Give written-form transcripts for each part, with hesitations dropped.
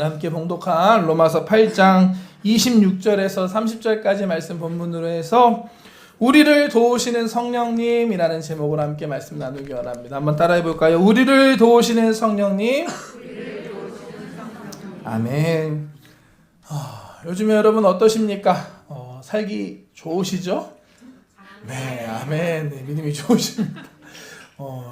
오늘 함께 봉독한 로마서 8장 26절에서 30절까지 말씀 본문으로 해서 우리를 도우시는 성령님이라는 제목으로 함께 말씀 나누기 원합니다. 한번 따라해 볼까요? 우리를 도우시는 성령님. 아멘. 요즘에 여러분 어떠십니까? 살기 좋으시죠? 네, 아멘. 네, 믿음이 좋으십니다.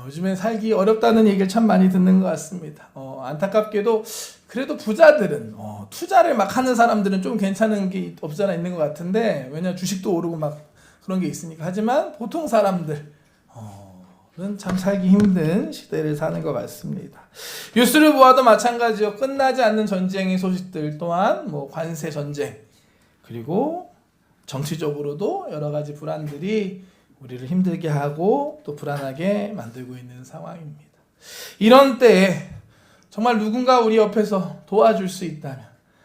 요즘엔 살기 어렵다는 얘기를 참 많이 듣는 것 같습니다. 안타깝게도 그래도 부자들은 투자를 막 하는 사람들은 좀 괜찮은 게 없잖아 있는 것 같은데, 왜냐 주식도 오르고 막 그런 게 있으니까. 하지만 보통 사람들은 참 살기 힘든 시대를 사는 것 같습니다. 뉴스를 보아도 마찬가지요. 끝나지 않는 전쟁의 소식들 또한 관세 전쟁, 그리고 정치적으로도 여러 가지 불안들이 우리를 힘들게 하고 또 불안하게 만들고 있는 상황입니다. 이런 때에 정말 누군가 우리 옆에서 도와줄 수 있다면,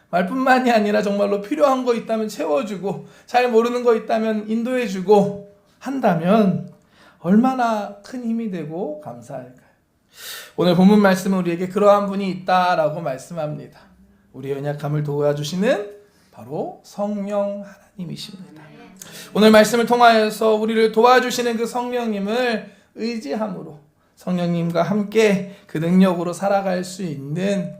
말뿐만이 아니라 정말로 필요한 거 있다면 채워주고, 잘 모르는 거 있다면 인도해주고 한다면 얼마나 큰 힘이 되고 감사할까요? 오늘 본문 말씀은 우리에게 그러한 분이 있다라고 말씀합니다. 우리의 연약함을 도와주시는 바로 성령 하나님이십니다. 오늘 말씀을 통하여서 우리를 도와주시는 그 성령님을 의지함으로 성령님과 함께 그 능력으로 살아갈 수 있는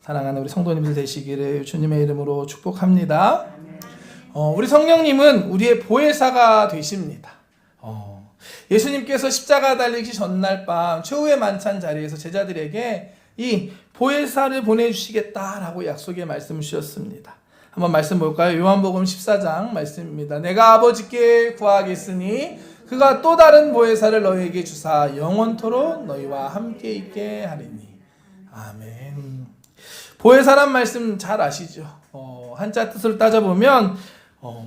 사랑하는 우리 성도님들 되시기를 주님의 이름으로 축복합니다. 우리 성령님은 우리의 보혜사가 되십니다. 예수님께서 십자가 달리기 전날 밤 최후의 만찬 자리에서 제자들에게 이 보혜사를 보내주시겠다라고 약속의 말씀을 주셨습니다. 한번 말씀 볼까요? 요한복음 14장 말씀입니다. 내가 아버지께 구하겠으니 그가 또 다른 보혜사를 너희에게 주사 영원토록 너희와 함께 있게 하리니. 아멘. 보혜사란 말씀 잘 아시죠? 한자 뜻을 따져보면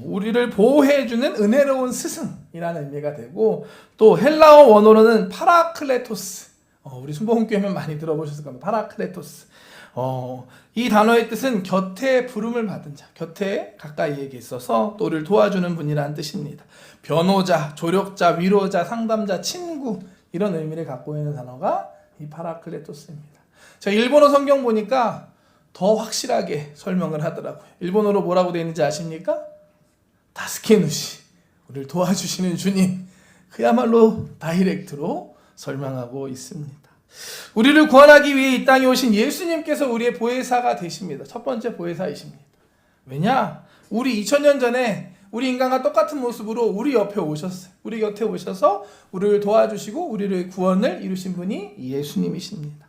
우리를 보호해주는 은혜로운 스승이라는 의미가 되고, 또 헬라어 원어로는 파라클레토스, 우리 순복음교회면 많이 들어보셨을 겁니다. 파라클레토스. 이 단어의 뜻은 곁에 부름을 받은 자, 곁에 가까이에 있어서 또 우리를 도와주는 분이라는 뜻입니다. 변호자, 조력자, 위로자, 상담자, 친구, 이런 의미를 갖고 있는 단어가 이 파라클레토스입니다. 제가 일본어 성경 보니까 더 확실하게 설명을 하더라고요. 일본어로 뭐라고 되어 있는지 아십니까? 다스케누시, 우리를 도와주시는 주님, 그야말로 다이렉트로 설명하고 있습니다. 우리를 구원하기 위해 이 땅에 오신 예수님께서 우리의 보혜사가 되십니다. 첫 번째 보혜사이십니다. 왜냐? 우리 2000년 전에 우리 인간과 똑같은 모습으로 우리 옆에 오셨어요. 우리 곁에 오셔서 우리를 도와주시고 우리를 구원을 이루신 분이 예수님이십니다.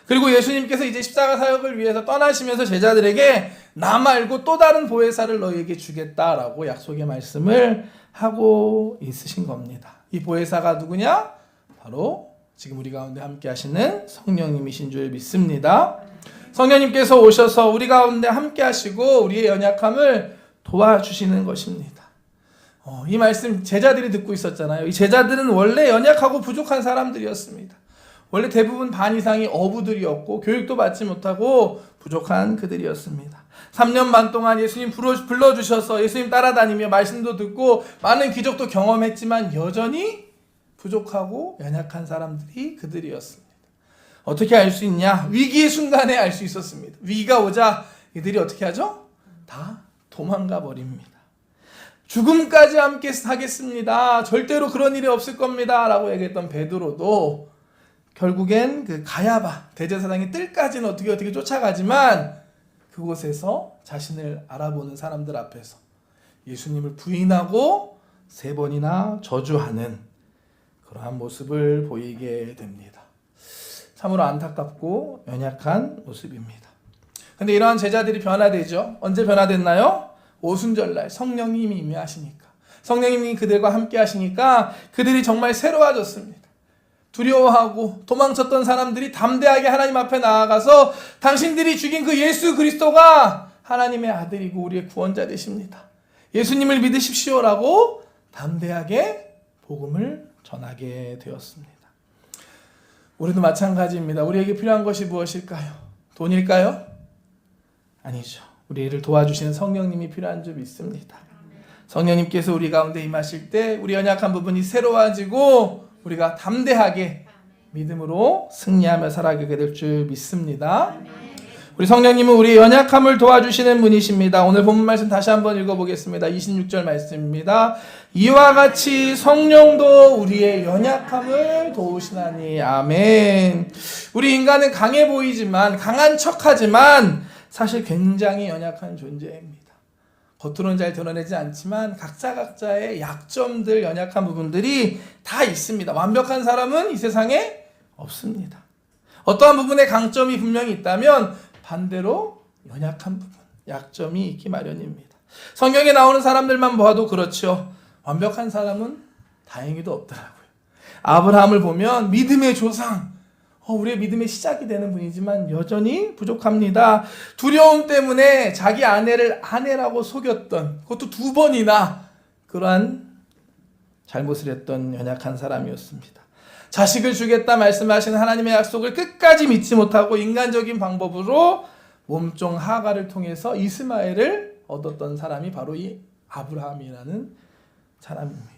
그리고 예수님께서 이제 십자가 사역을 위해서 떠나시면서 제자들에게 나 말고 또 다른 보혜사를 너희에게 주겠다라고 약속의 말씀을 하고 있으신 겁니다. 이 보혜사가 누구냐? 바로 지금 우리 가운데 함께 하시는 성령님이신 줄 믿습니다. 성령님께서 오셔서 우리 가운데 함께 하시고 우리의 연약함을 도와주시는 것입니다. 이 말씀 제자들이 듣고 있었잖아요. 이 제자들은 원래 연약하고 부족한 사람들이었습니다. 원래 대부분 반 이상이 어부들이었고 교육도 받지 못하고 부족한 그들이었습니다. 3년 반 동안 예수님 불러주셔서 예수님 따라다니며 말씀도 듣고 많은 기적도 경험했지만 여전히 부족하고 연약한 사람들이 그들이었습니다. 어떻게 알 수 있냐? 위기의 순간에 알 수 있었습니다. 위기가 오자 이들이 어떻게 하죠? 다 도망가 버립니다. 죽음까지 함께 하겠습니다. 절대로 그런 일이 없을 겁니다. 라고 얘기했던 베드로도 결국엔 그 가야바 대제사장의 뜰까지는 어떻게 쫓아가지만 그곳에서 자신을 알아보는 사람들 앞에서 예수님을 부인하고 3번이나 저주하는 그러한 모습을 보이게 됩니다. 참으로 안타깝고 연약한 모습입니다. 근데 이러한 제자들이 변화되죠. 언제 변화됐나요? 오순절날 성령님이 임하시니까, 성령님이 그들과 함께 하시니까 그들이 정말 새로워졌습니다. 두려워하고 도망쳤던 사람들이 담대하게 하나님 앞에 나아가서 당신들이 죽인 그 예수 그리스도가 하나님의 아들이고 우리의 구원자 되십니다. 예수님을 믿으십시오라고 담대하게 복음을 전하게 되었습니다. 우리도 마찬가지입니다. 우리에게 필요한 것이 무엇일까요? 돈일까요? 아니죠. 우리를 도와주시는 성령님이 필요한 줄 믿습니다. 성령님께서 우리 가운데 임하실 때 우리 연약한 부분이 새로워지고 우리가 담대하게 믿음으로 승리하며 살아가게 될 줄 믿습니다. 우리 성령님은 우리의 연약함을 도와주시는 분이십니다. 오늘 본문 말씀 다시 한번 읽어보겠습니다. 26절 말씀입니다. 이와 같이 성령도 우리의 연약함을 도우시나니. 아멘. 우리 인간은 강해 보이지만, 강한 척하지만 사실 굉장히 연약한 존재입니다. 겉으로는 잘 드러내지 않지만 각자의 약점들, 연약한 부분들이 다 있습니다. 완벽한 사람은 이 세상에 없습니다. 어떠한 부분에 강점이 분명히 있다면 반대로 연약한 부분, 약점이 있기 마련입니다. 성경에 나오는 사람들만 보아도 그렇죠. 완벽한 사람은 다행히도 없더라고요. 아브라함을 보면 믿음의 조상, 우리의 믿음의 시작이 되는 분이지만 여전히 부족합니다. 두려움 때문에 자기 아내를 아내라고 속였던, 그것도 2번이나 그러한 잘못을 했던 연약한 사람이었습니다. 자식을 주겠다 말씀하시는 하나님의 약속을 끝까지 믿지 못하고 인간적인 방법으로 몸종 하가를 통해서 이스마엘을 얻었던 사람이 바로 이 아브라함이라는 사람입니다.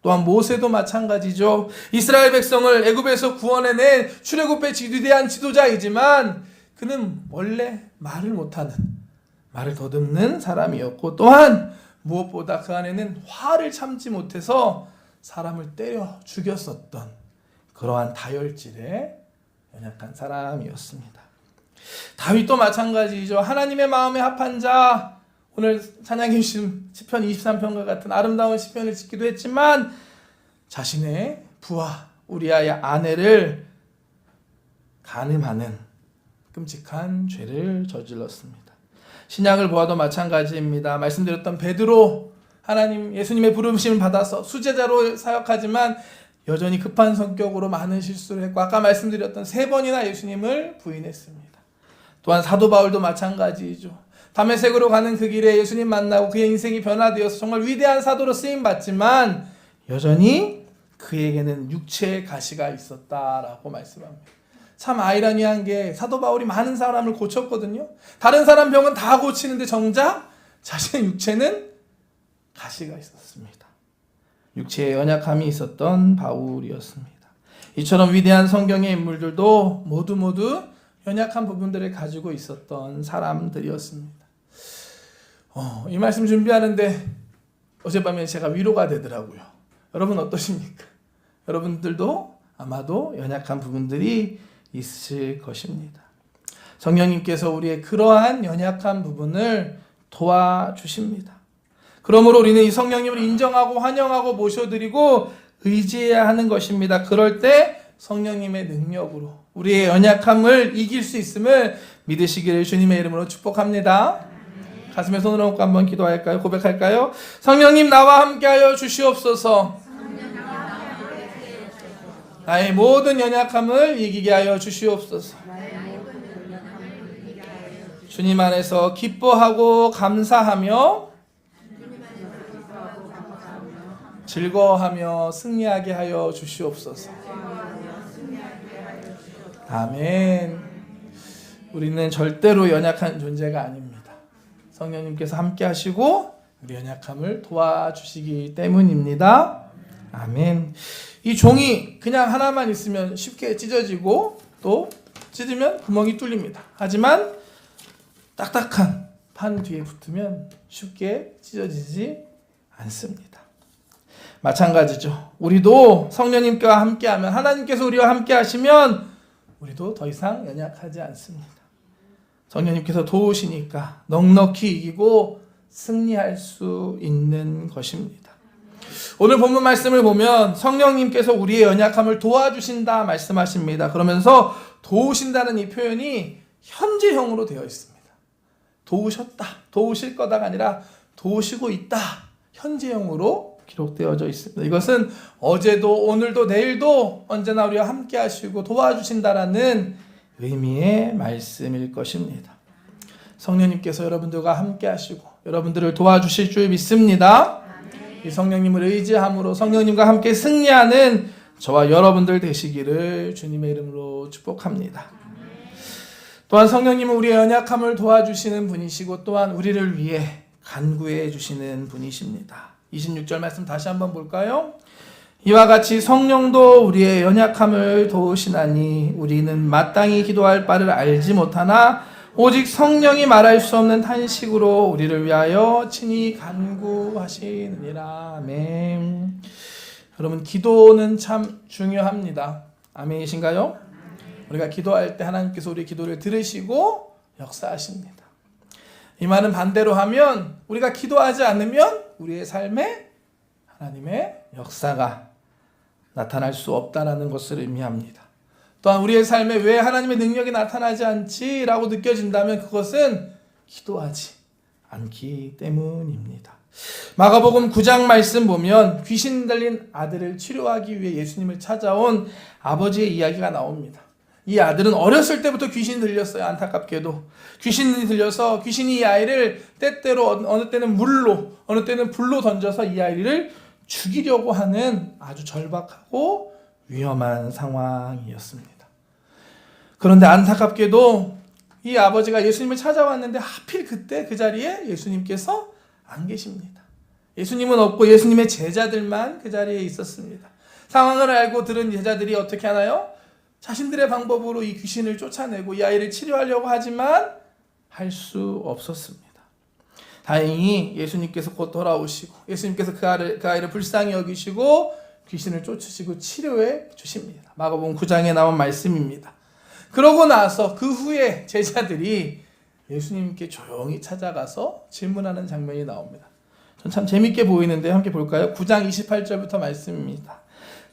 또한 모세도 마찬가지죠. 이스라엘 백성을 애굽에서 구원해낸 출애굽의 위대한 지도자이지만 그는 원래 말을 못하는, 말을 더듬는 사람이었고, 또한 무엇보다 그 안에는 화를 참지 못해서 사람을 때려 죽였었던 그러한 다혈질의 연약한 사람이었습니다. 다윗도 마찬가지죠. 하나님의 마음에 합한 자, 오늘 찬양해 주신 시편 23편과 같은 아름다운 시편을 짓기도 했지만 자신의 부하 우리아의 아내를 간음하는 끔찍한 죄를 저질렀습니다. 신약을 보아도 마찬가지입니다. 말씀드렸던 베드로, 하나님 예수님의 부르심을 받아서 수제자로 사역하지만 여전히 급한 성격으로 많은 실수를 했고, 아까 말씀드렸던 3번이나 예수님을 부인했습니다. 또한 사도 바울도 마찬가지이죠. 다메섹으로 가는 그 길에 예수님 만나고 그의 인생이 변화되어서 정말 위대한 사도로 쓰임받지만 여전히 그에게는 육체의 가시가 있었다라고 말씀합니다. 참 아이러니한 게 사도 바울이 많은 사람을 고쳤거든요. 다른 사람 병은 다 고치는데 정작 자신의 육체는 가시가 있었습니다. 육체에 연약함이 있었던 바울이었습니다. 이처럼 위대한 성경의 인물들도 모두 연약한 부분들을 가지고 있었던 사람들이었습니다. 이 말씀 준비하는데 어젯밤에 제가 위로가 되더라고요. 여러분 어떠십니까? 여러분들도 아마도 연약한 부분들이 있을 것입니다. 성령님께서 우리의 그러한 연약한 부분을 도와주십니다. 그러므로 우리는 이 성령님을 인정하고 환영하고 모셔드리고 의지해야 하는 것입니다. 그럴 때 성령님의 능력으로 우리의 연약함을 이길 수 있음을 믿으시기를 주님의 이름으로 축복합니다. 가슴에 손을 얹고 한번 기도할까요? 고백할까요? 성령님 나와 함께하여 주시옵소서. 나의 모든 연약함을 이기게 하여 주시옵소서. 주님 안에서 기뻐하고 감사하며 즐거워하며 승리하게 하여 주시옵소서. 아멘. 우리는 절대로 연약한 존재가 아닙니다. 성령님께서 함께 하시고 우리 연약함을 도와주시기 때문입니다. 아멘. 이 종이 그냥 하나만 있으면 쉽게 찢어지고 또 찢으면 구멍이 뚫립니다. 하지만 딱딱한 판 뒤에 붙으면 쉽게 찢어지지 않습니다. 마찬가지죠. 우리도 성령님과 함께하면, 하나님께서 우리와 함께 하시면 우리도 더 이상 연약하지 않습니다. 성령님께서 도우시니까 넉넉히 이기고 승리할 수 있는 것입니다. 오늘 본문 말씀을 보면 성령님께서 우리의 연약함을 도와주신다 말씀하십니다. 그러면서 도우신다는 이 표현이 현재형으로 되어 있습니다. 도우셨다, 도우실 거다가 아니라 도우시고 있다, 현재형으로 기록되어져 있습니다. 이것은 어제도 오늘도 내일도 언제나 우리와 함께 하시고 도와주신다라는 의미의 말씀일 것입니다. 성령님께서 여러분들과 함께 하시고 여러분들을 도와주실 줄 믿습니다. 이 성령님을 의지함으로 성령님과 함께 승리하는 저와 여러분들 되시기를 주님의 이름으로 축복합니다. 또한 성령님은 우리의 연약함을 도와주시는 분이시고 또한 우리를 위해 간구해 주시는 분이십니다. 26절 말씀 다시 한번 볼까요? 이와 같이 성령도 우리의 연약함을 도우시나니 우리는 마땅히 기도할 바를 알지 못하나 오직 성령이 말할 수 없는 탄식으로 우리를 위하여 친히 간구하시느니라. 아멘. 여러분, 기도는 참 중요합니다. 아멘이신가요? 우리가 기도할 때 하나님께서 우리 기도를 들으시고 역사하십니다. 이 말은 반대로 하면 우리가 기도하지 않으면 우리의 삶에 하나님의 역사가 나타날 수 없다는 것을 의미합니다. 또한 우리의 삶에 왜 하나님의 능력이 나타나지 않지라고 느껴진다면 그것은 기도하지 않기 때문입니다. 마가복음 9장 말씀 보면 귀신 들린 아들을 치료하기 위해 예수님을 찾아온 아버지의 이야기가 나옵니다. 이 아들은 어렸을 때부터 귀신이 들렸어요. 안타깝게도 귀신이 들려서 귀신이 이 아이를 때때로 어느 때는 물로 어느 때는 불로 던져서 이 아이를 죽이려고 하는 아주 절박하고 위험한 상황이었습니다. 그런데 안타깝게도 이 아버지가 예수님을 찾아왔는데 하필 그때 그 자리에 예수님께서 안 계십니다. 예수님은 없고 예수님의 제자들만 그 자리에 있었습니다. 상황을 알고 들은 제자들이 어떻게 하나요? 자신들의 방법으로 이 귀신을 쫓아내고 이 아이를 치료하려고 하지만 할 수 없었습니다. 다행히 예수님께서 곧 돌아오시고 예수님께서 그 아이를 불쌍히 여기시고 귀신을 쫓으시고 치료해 주십니다. 마가복음 9장에 나온 말씀입니다. 그러고 나서 그 후에 제자들이 예수님께 조용히 찾아가서 질문하는 장면이 나옵니다. 전 참 재밌게 보이는데 함께 볼까요? 9장 28절부터 말씀입니다.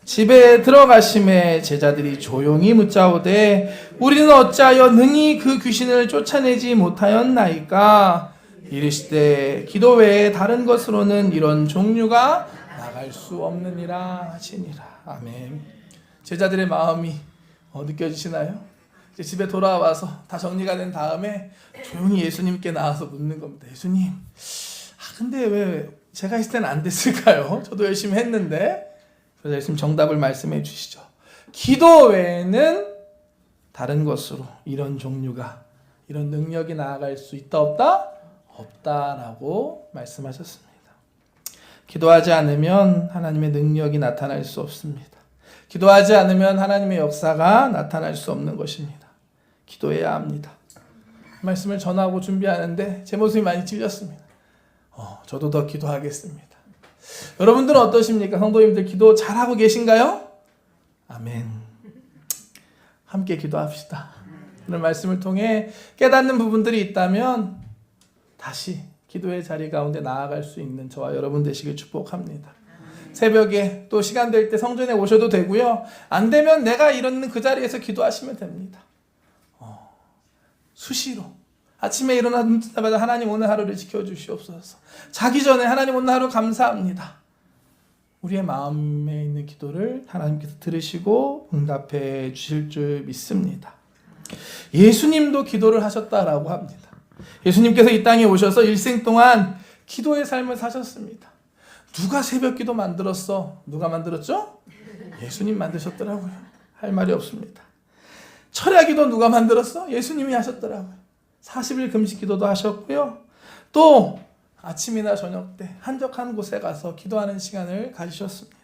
집에 들어가심에 제자들이 조용히 묻자오되 우리는 어찌하여 능히 그 귀신을 쫓아내지 못하였나이까? 이르시되 기도 외에 다른 것으로는 이런 종류가 나갈 수 없느니라 하시니라. 아멘. 제자들의 마음이 느껴지시나요? 이제 집에 돌아와서 다 정리가 된 다음에 조용히 예수님께 나와서 묻는 겁니다. 예수님, 근데 왜 제가 있을 때는 안 됐을까요? 저도 열심히 했는데. 그래서 예수님 정답을 말씀해 주시죠. 기도 외에는 다른 것으로 이런 종류가, 이런 능력이 나아갈 수 있다 없다? 없다라고 말씀하셨습니다. 기도하지 않으면 하나님의 능력이 나타날 수 없습니다. 기도하지 않으면 하나님의 역사가 나타날 수 없는 것입니다. 기도해야 합니다. 말씀을 전하고 준비하는데 제 모습이 많이 찔렸습니다. 저도 더 기도하겠습니다. 여러분들은 어떠십니까? 성도님들 기도 잘하고 계신가요? 아멘. 함께 기도합시다. 오늘 말씀을 통해 깨닫는 부분들이 있다면 다시 기도의 자리 가운데 나아갈 수 있는 저와 여러분 되시길 축복합니다. 새벽에 또 시간 될 때 성전에 오셔도 되고요. 안 되면 내가 일어나는 그 자리에서 기도하시면 됩니다. 수시로 아침에 일어나자마자 하나님 오늘 하루를 지켜주시옵소서. 자기 전에 하나님 오늘 하루 감사합니다. 우리의 마음에 있는 기도를 하나님께서 들으시고 응답해 주실 줄 믿습니다. 예수님도 기도를 하셨다라고 합니다. 예수님께서 이 땅에 오셔서 일생 동안 기도의 삶을 사셨습니다. 누가 새벽 기도 만들었어? 누가 만들었죠? 예수님 만드셨더라고요. 할 말이 없습니다. 철야 기도 누가 만들었어? 예수님이 하셨더라고요. 40일 금식 기도도 하셨고요. 또 아침이나 저녁 때 한적한 곳에 가서 기도하는 시간을 가지셨습니다.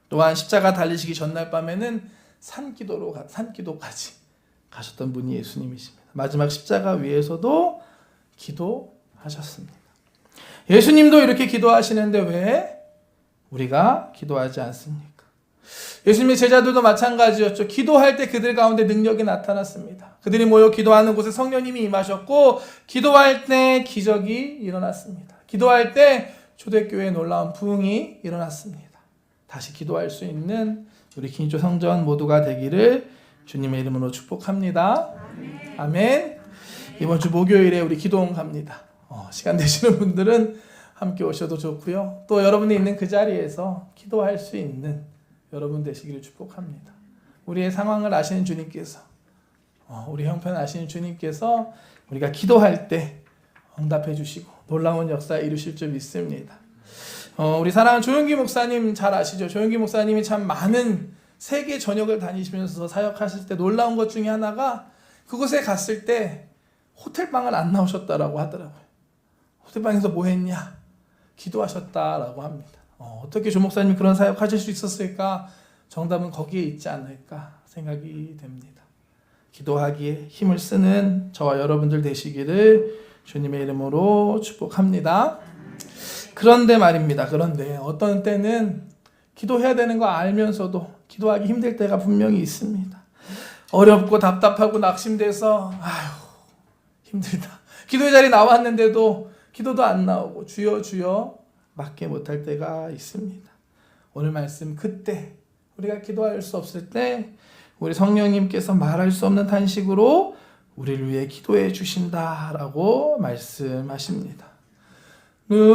또한 십자가 달리시기 전날 밤에는 산기도까지 가셨던 분이 예수님이십니다. 마지막 십자가 위에서도 기도하셨습니다. 예수님도 이렇게 기도하시는데 왜 우리가 기도하지 않습니까? 예수님의 제자들도 마찬가지였죠. 기도할 때 그들 가운데 능력이 나타났습니다. 그들이 모여 기도하는 곳에 성령님이 임하셨고 기도할 때 기적이 일어났습니다. 기도할 때 초대교회에 놀라운 부흥이 일어났습니다. 다시 기도할 수 있는 우리 긴조 성전 모두가 되기를 주님의 이름으로 축복합니다. 아멘. 이번 주 목요일에 우리 기도원 갑니다. 시간 되시는 분들은 함께 오셔도 좋고요. 또 여러분이 있는 그 자리에서 기도할 수 있는 여러분 되시기를 축복합니다. 우리의 상황을 아시는 주님께서, 우리 형편 아시는 주님께서 우리가 기도할 때 응답해 주시고 놀라운 역사 이루실 줄 믿습니다. 우리 사랑하는 조용기 목사님 잘 아시죠? 조용기 목사님이 참 많은 세계 전역을 다니시면서 사역하실 때 놀라운 것 중에 하나가 그곳에 갔을 때 호텔방을 안 나오셨다라고 하더라고요. 호텔방에서 뭐 했냐? 기도하셨다라고 합니다. 어떻게 조 목사님이 그런 사역하실 수 있었을까? 정답은 거기에 있지 않을까 생각이 됩니다. 기도하기에 힘을 쓰는 저와 여러분들 되시기를 주님의 이름으로 축복합니다. 그런데 말입니다. 그런데 어떤 때는 기도해야 되는 거 알면서도 기도하기 힘들 때가 분명히 있습니다. 어렵고 답답하고 낙심돼서 힘들다. 기도의 자리에 나왔는데도 기도도 안 나오고 주여 주여 밖에 못할 때가 있습니다. 오늘 말씀 그때 우리가 기도할 수 없을 때 우리 성령님께서 말할 수 없는 탄식으로 우리를 위해 기도해 주신다라고 말씀하십니다. 누군가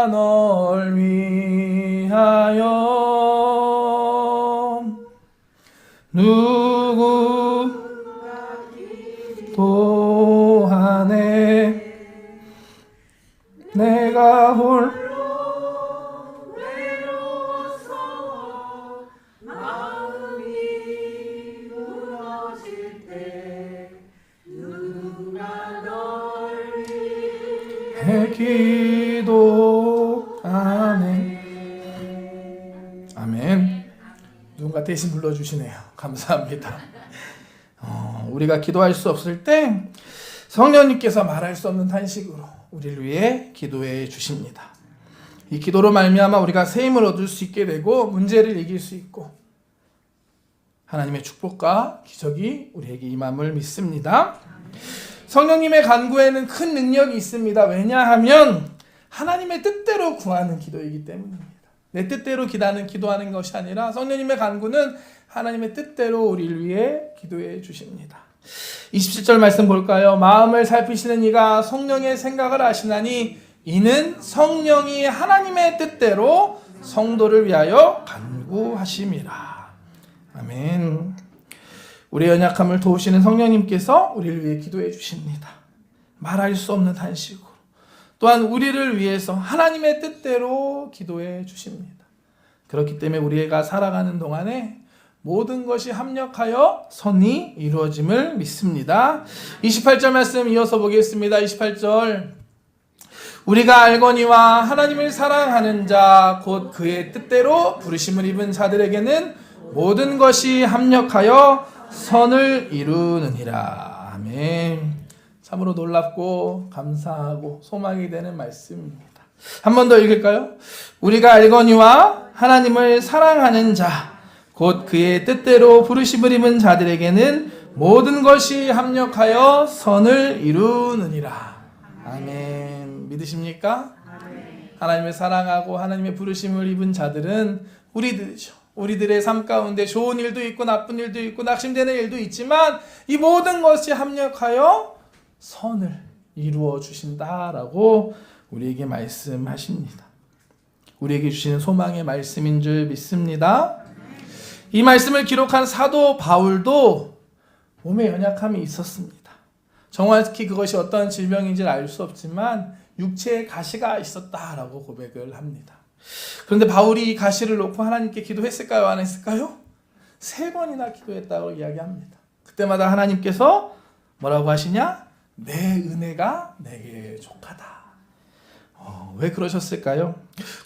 널 위하여 누군가 기도하네 내가 홀로 외로워서 마음이 무너질 때 누가 널 위해 기도하네. 아멘. 누군가 대신 불러주시네요. 감사합니다. 우리가 기도할 수 없을 때 성령님께서 말할 수 없는 탄식으로 우리를 위해 기도해 주십니다. 이 기도로 말미암아 우리가 새 힘을 얻을 수 있게 되고 문제를 이길 수 있고 하나님의 축복과 기적이 우리에게 임함을 믿습니다. 성령님의 간구에는 큰 능력이 있습니다. 왜냐하면 하나님의 뜻대로 구하는 기도이기 때문입니다. 내 뜻대로 기도하는 것이 아니라 성령님의 간구는 하나님의 뜻대로 우리를 위해 기도해 주십니다. 27절 말씀 볼까요? 마음을 살피시는 이가 성령의 생각을 아시나니 이는 성령이 하나님의 뜻대로 성도를 위하여 간구하심이라. 아멘. 우리의 연약함을 도우시는 성령님께서 우리를 위해 기도해 주십니다. 말할 수 없는 탄식으로 또한 우리를 위해서 하나님의 뜻대로 기도해 주십니다. 그렇기 때문에 우리가 살아가는 동안에 모든 것이 합력하여 선이 이루어짐을 믿습니다. 28절 말씀 이어서 보겠습니다. 28절 우리가 알거니와 하나님을 사랑하는 자 곧 그의 뜻대로 부르심을 입은 자들에게는 모든 것이 합력하여 선을 이루느니라. 아멘. 참으로 놀랍고 감사하고 소망이 되는 말씀입니다. 한 번 더 읽을까요? 우리가 알거니와 하나님을 사랑하는 자 곧 그의 뜻대로 부르심을 입은 자들에게는 모든 것이 합력하여 선을 이루느니라. 아멘. 믿으십니까? 하나님을 사랑하고 하나님의 부르심을 입은 자들은 우리들이죠. 우리들의 삶 가운데 좋은 일도 있고 나쁜 일도 있고 낙심되는 일도 있지만 이 모든 것이 합력하여 선을 이루어 주신다라고 우리에게 말씀하십니다. 우리에게 주시는 소망의 말씀인 줄 믿습니다. 이 말씀을 기록한 사도 바울도 몸에 연약함이 있었습니다. 정확히 그것이 어떤 질병인지는 알 수 없지만 육체에 가시가 있었다라고 고백을 합니다. 그런데 바울이 이 가시를 놓고 하나님께 기도했을까요? 안 했을까요? 3번이나 기도했다고 이야기합니다. 그때마다 하나님께서 뭐라고 하시냐? 내 은혜가 내게 족하다. 왜 그러셨을까요?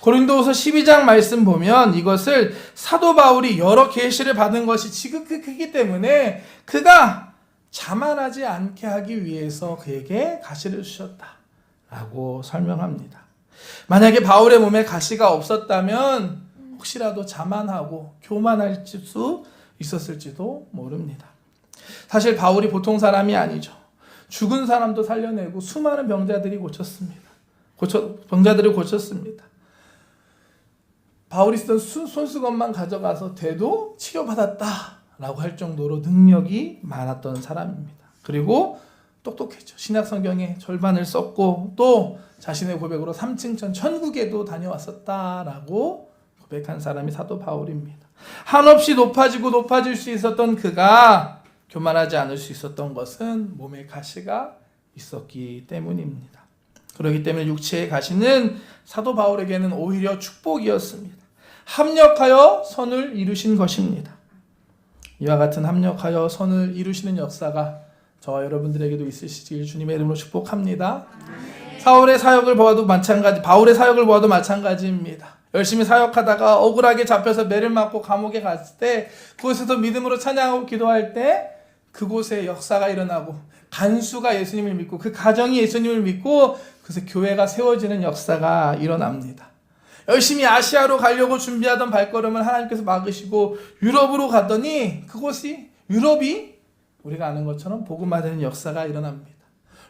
고린도후서 12장 말씀 보면 이것을 사도 바울이 여러 계시를 받은 것이 지극히 때문에 그가 자만하지 않게 하기 위해서 그에게 가시를 주셨다라고 설명합니다. 만약에 바울의 몸에 가시가 없었다면 혹시라도 자만하고 교만할 수 있었을지도 모릅니다. 사실 바울이 보통 사람이 아니죠. 죽은 사람도 살려내고 수많은 병자들을 고쳤습니다. 바울이 쓰던 손수건만 가져가서 대도 치료받았다라고 할 정도로 능력이 많았던 사람입니다. 그리고 똑똑했죠. 신약 성경의 절반을 썼고 또 자신의 고백으로 3층천 천국에도 다녀왔었다라고 고백한 사람이 사도 바울입니다. 한없이 높아질 수 있었던 그가 교만하지 않을 수 있었던 것은 몸에 가시가 있었기 때문입니다. 그렇기 때문에 육체의 가시는 사도 바울에게는 오히려 축복이었습니다. 합력하여 선을 이루신 것입니다. 이와 같은 합력하여 선을 이루시는 역사가 저와 여러분들에게도 있으시길 주님의 이름으로 축복합니다. 바울의 사역을 보아도 마찬가지입니다. 열심히 사역하다가 억울하게 잡혀서 매를 맞고 감옥에 갔을 때 그곳에서 믿음으로 찬양하고 기도할 때 그곳에 역사가 일어나고 간수가 예수님을 믿고 그 가정이 예수님을 믿고 그래서 교회가 세워지는 역사가 일어납니다. 열심히 아시아로 가려고 준비하던 발걸음을 하나님께서 막으시고 유럽으로 갔더니 그곳이 유럽이 우리가 아는 것처럼 복음화되는 역사가 일어납니다.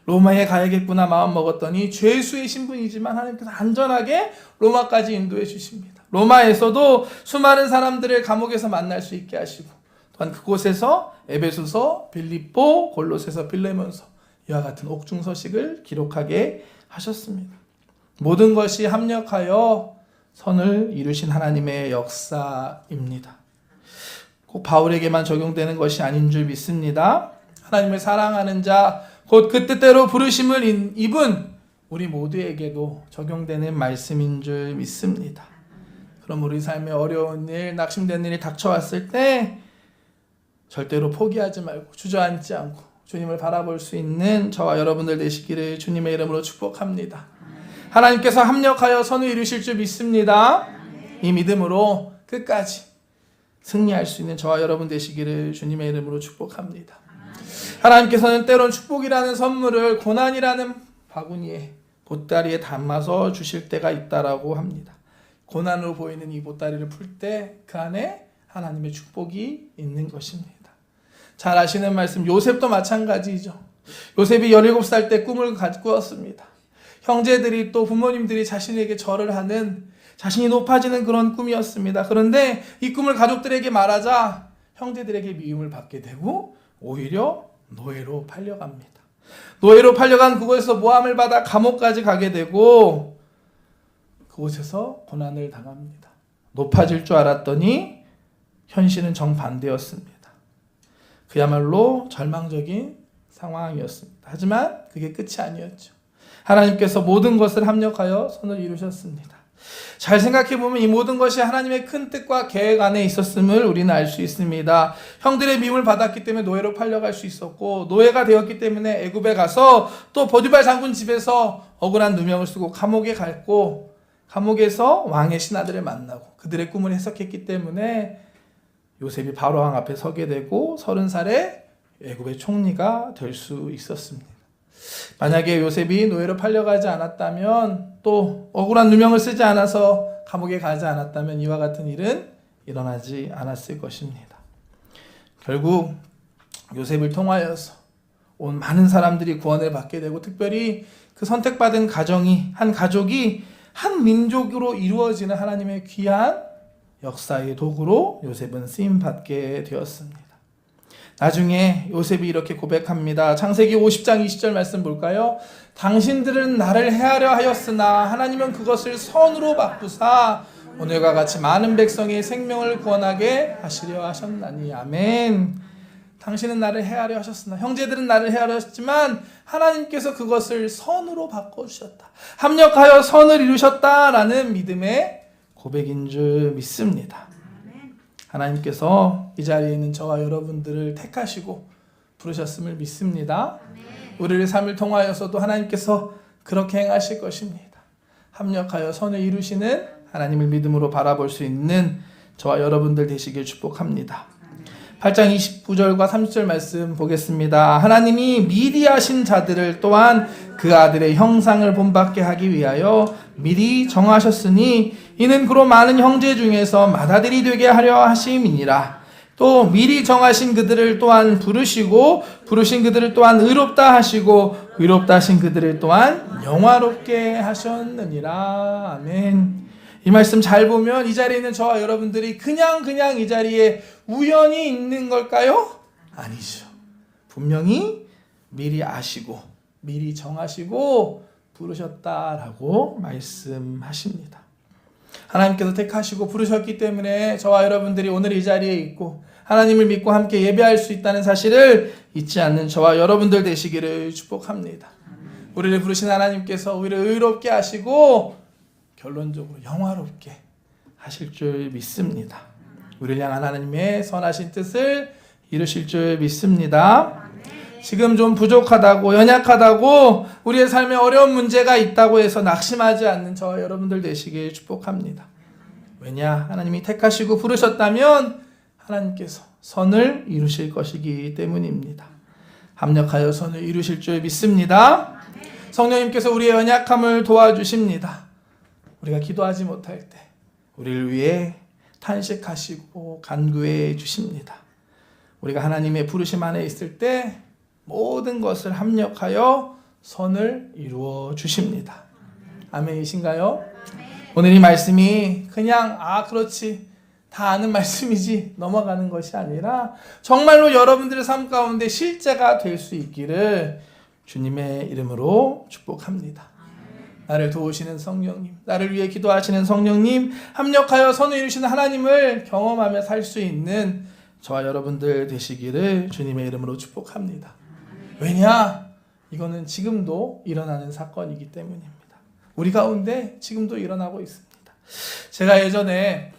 로마에 가야겠구나 마음 먹었더니 죄수의 신분이지만 하나님께서 안전하게 로마까지 인도해 주십니다. 로마에서도 수많은 사람들을 감옥에서 만날 수 있게 하시고 또한 그곳에서 에베소서, 빌립보, 골로새서, 빌레몬서 이와 같은 옥중서식을 기록하게 하셨습니다. 모든 것이 합력하여 선을 이루신 하나님의 역사입니다. 꼭 바울에게만 적용되는 것이 아닌 줄 믿습니다. 하나님을 사랑하는 자, 곧 그 뜻대로 부르심을 입은 우리 모두에게도 적용되는 말씀인 줄 믿습니다. 그럼 우리 삶에 어려운 일, 낙심된 일이 닥쳐왔을 때 절대로 포기하지 말고 주저앉지 않고 주님을 바라볼 수 있는 저와 여러분들 되시기를 주님의 이름으로 축복합니다. 하나님께서 합력하여 선을 이루실 줄 믿습니다. 이 믿음으로 끝까지 승리할 수 있는 저와 여러분 되시기를 주님의 이름으로 축복합니다. 하나님께서는 때론 축복이라는 선물을 고난이라는 바구니에 보따리에 담아서 주실 때가 있다라고 합니다. 고난으로 보이는 이 보따리를 풀 때 그 안에 하나님의 축복이 있는 것입니다. 잘 아시는 말씀 요셉도 마찬가지죠. 요셉이 17살 때 꿈을 꾸었습니다. 형제들이 또 부모님들이 자신에게 절을 하는 자신이 높아지는 그런 꿈이었습니다. 그런데 이 꿈을 가족들에게 말하자 형제들에게 미움을 받게 되고 오히려 노예로 팔려갑니다. 노예로 팔려간 그곳에서 모함을 받아 감옥까지 가게 되고 그곳에서 고난을 당합니다. 높아질 줄 알았더니 현실은 정반대였습니다. 그야말로 절망적인 상황이었습니다. 하지만 그게 끝이 아니었죠. 하나님께서 모든 것을 합력하여 선을 이루셨습니다. 잘 생각해보면 이 모든 것이 하나님의 큰 뜻과 계획 안에 있었음을 우리는 알 수 있습니다. 형들의 미움을 받았기 때문에 노예로 팔려갈 수 있었고 노예가 되었기 때문에 애굽에 가서 또 보디발 장군 집에서 억울한 누명을 쓰고 감옥에 갔고 감옥에서 왕의 신하들을 만나고 그들의 꿈을 해석했기 때문에 요셉이 바로왕 앞에 서게 되고 30살에 애굽의 총리가 될 수 있었습니다. 만약에 요셉이 노예로 팔려가지 않았다면 또 억울한 누명을 쓰지 않아서 감옥에 가지 않았다면 이와 같은 일은 일어나지 않았을 것입니다. 결국 요셉을 통하여서 온 많은 사람들이 구원을 받게 되고 특별히 그 선택받은 가정이 한 가족이 한 민족으로 이루어지는 하나님의 귀한 역사의 도구로 요셉은 쓰임받게 되었습니다. 나중에 요셉이 이렇게 고백합니다. 창세기 50장 20절 말씀 볼까요? 당신들은 나를 해하려 하였으나 하나님은 그것을 선으로 바꾸사 오늘과 같이 많은 백성의 생명을 구원하게 하시려 하셨나니. 아멘. 당신은 나를 해하려 하셨으나 형제들은 나를 해하려 하셨지만 하나님께서 그것을 선으로 바꿔주셨다. 합력하여 선을 이루셨다라는 믿음의 고백인 줄 믿습니다. 하나님께서 이 자리에 있는 저와 여러분들을 택하시고 부르셨음을 믿습니다. 우리의 삶을 통하여서도 하나님께서 그렇게 행하실 것입니다. 합력하여 선을 이루시는 하나님을 믿음으로 바라볼 수 있는 저와 여러분들 되시길 축복합니다. 8장 29절과 30절 말씀 보겠습니다. 하나님이 미리 하신 자들을 또한 그 아들의 형상을 본받게 하기 위하여 미리 정하셨으니 이는 그로 많은 형제 중에서 맏아들이 되게 하려 하심이니라. 또 미리 정하신 그들을 또한 부르시고 부르신 그들을 또한 의롭다 하시고 의롭다 하신 그들을 또한 영화롭게 하셨느니라. 아멘. 이 말씀 잘 보면 이 자리에 있는 저와 여러분들이 그냥 이 자리에 우연히 있는 걸까요? 아니죠. 분명히 미리 아시고 미리 정하시고 부르셨다라고 말씀하십니다. 하나님께서 택하시고 부르셨기 때문에 저와 여러분들이 오늘 이 자리에 있고 하나님을 믿고 함께 예배할 수 있다는 사실을 잊지 않는 저와 여러분들 되시기를 축복합니다. 우리를 부르신 하나님께서 우리를 의롭게 하시고 결론적으로 영화롭게 하실 줄 믿습니다. 우리를 향한 하나님의 선하신 뜻을 이루실 줄 믿습니다. 지금 좀 부족하다고 연약하다고 우리의 삶에 어려운 문제가 있다고 해서 낙심하지 않는 저와 여러분들 되시길 축복합니다. 왜냐? 하나님이 택하시고 부르셨다면 하나님께서 선을 이루실 것이기 때문입니다. 합력하여 선을 이루실 줄 믿습니다. 성령님께서 우리의 연약함을 도와주십니다. 우리가 기도하지 못할 때 우리를 위해 탄식하시고 간구해 주십니다. 우리가 하나님의 부르심 안에 있을 때 모든 것을 합력하여 선을 이루어 주십니다. 아멘이신가요? 오늘 이 말씀이 그냥 그렇지 다 아는 말씀이지 넘어가는 것이 아니라 정말로 여러분들의 삶 가운데 실제가 될 수 있기를 주님의 이름으로 축복합니다. 나를 도우시는 성령님, 나를 위해 기도하시는 성령님, 합력하여 선을 이루시는 하나님을 경험하며 살 수 있는 저와 여러분들 되시기를 주님의 이름으로 축복합니다. 왜냐? 이거는 지금도 일어나는 사건이기 때문입니다. 우리 가운데 지금도 일어나고 있습니다. 제가 예전에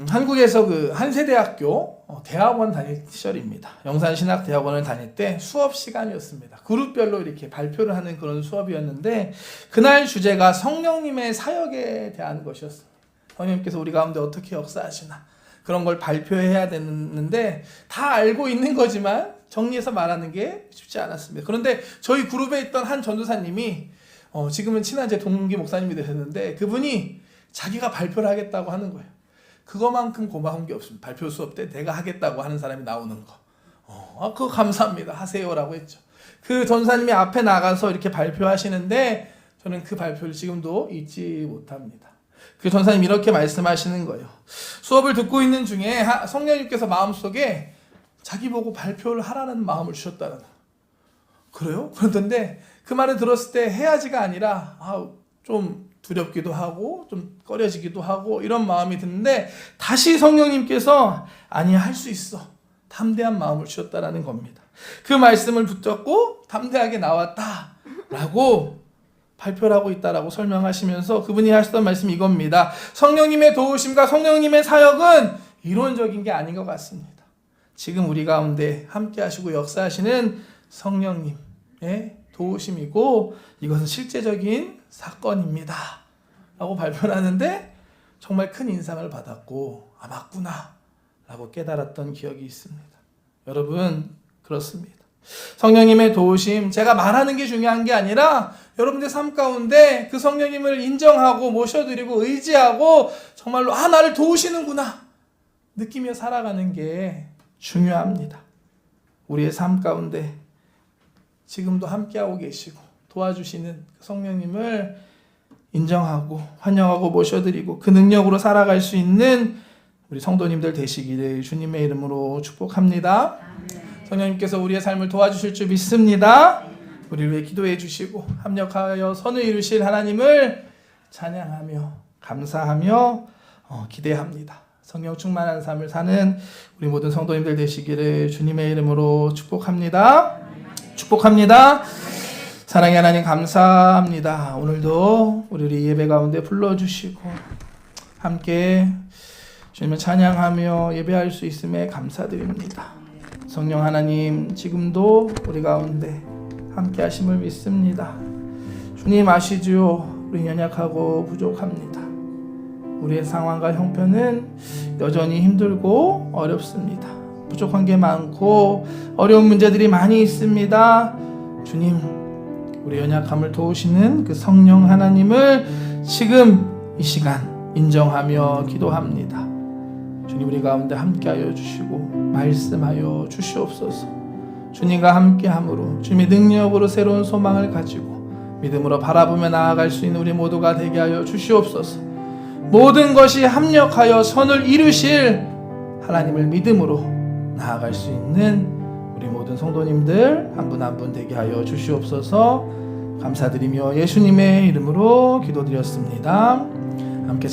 한국에서 그 한세대학교 대학원 다닐 시절입니다. 영산신학대학원을 다닐 때 수업 시간이었습니다. 그룹별로 이렇게 발표를 하는 그런 수업이었는데 그날 주제가 성령님의 사역에 대한 것이었습니다. 성령님께서 우리 가운데 어떻게 역사하시나 그런 걸 발표해야 되는데 다 알고 있는 거지만 정리해서 말하는 게 쉽지 않았습니다. 그런데 저희 그룹에 있던 한 전도사님이 지금은 친한 제 동기 목사님이 되셨는데 그분이 자기가 발표를 하겠다고 하는 거예요. 그거만큼 고마운 게 없습니다. 발표 수업 때 내가 하겠다고 하는 사람이 나오는 거. 그거 감사합니다. 하세요라고 했죠. 그 전사님이 앞에 나가서 이렇게 발표하시는데 저는 그 발표를 지금도 잊지 못합니다. 그 전사님이 이렇게 말씀하시는 거예요. 수업을 듣고 있는 중에 성령님께서 마음속에 자기 보고 발표를 하라는 마음을 주셨다는 거예요. 그래요? 그러던데 그 말을 들었을 때 해야지가 아니라 좀 두렵기도 하고 좀 꺼려지기도 하고 이런 마음이 드는데 다시 성령님께서 아니 할 수 있어 담대한 마음을 주셨다라는 겁니다. 그 말씀을 붙잡고 담대하게 나왔다라고 발표를 하고 있다라고 설명하시면서 그분이 하셨던 말씀이 이겁니다. 성령님의 도우심과 성령님의 사역은 이론적인 게 아닌 것 같습니다. 지금 우리 가운데 함께 하시고 역사하시는 성령님의 도우심이고 이것은 실제적인 사건입니다 라고 발표를 하는데 정말 큰 인상을 받았고 맞구나 라고 깨달았던 기억이 있습니다. 여러분 그렇습니다. 성령님의 도우심 제가 말하는 게 중요한 게 아니라 여러분들 삶 가운데 그 성령님을 인정하고 모셔드리고 의지하고 정말로 나를 도우시는구나 느끼며 살아가는 게 중요합니다. 우리의 삶 가운데 지금도 함께하고 계시고 도와주시는 성령님을 인정하고 환영하고 모셔드리고 그 능력으로 살아갈 수 있는 우리 성도님들 되시기를 주님의 이름으로 축복합니다. 성령님께서 우리의 삶을 도와주실 줄 믿습니다. 우리를 위해 기도해 주시고 합력하여 선을 이루실 하나님을 찬양하며 감사하며 기대합니다. 성령 충만한 삶을 사는 우리 모든 성도님들 되시기를 주님의 이름으로 축복합니다. 축복합니다. 사랑의 하나님 감사합니다. 오늘도 우리를 예배 가운데 불러주시고 함께 주님을 찬양하며 예배할 수 있음에 감사드립니다. 성령 하나님 지금도 우리 가운데 함께 하심을 믿습니다. 주님 아시지요? 우리 연약하고 부족합니다. 우리의 상황과 형편은 여전히 힘들고 어렵습니다. 부족한 게 많고 어려운 문제들이 많이 있습니다. 주님 우리 연약함을 도우시는 그 성령 하나님을 지금 이 시간 인정하며 기도합니다. 주님 우리 가운데 함께하여 주시고 말씀하여 주시옵소서. 주님과 함께함으로 주님의 능력으로 새로운 소망을 가지고 믿음으로 바라보며 나아갈 수 있는 우리 모두가 되게 하여 주시옵소서. 모든 것이 합력하여 선을 이루실 하나님을 믿음으로 나아갈 수 있는 우리 모든 성도님들 한 분 한 분 되게 하여 주시옵소서. 감사드리며 예수님의 이름으로 기도드렸습니다. 함께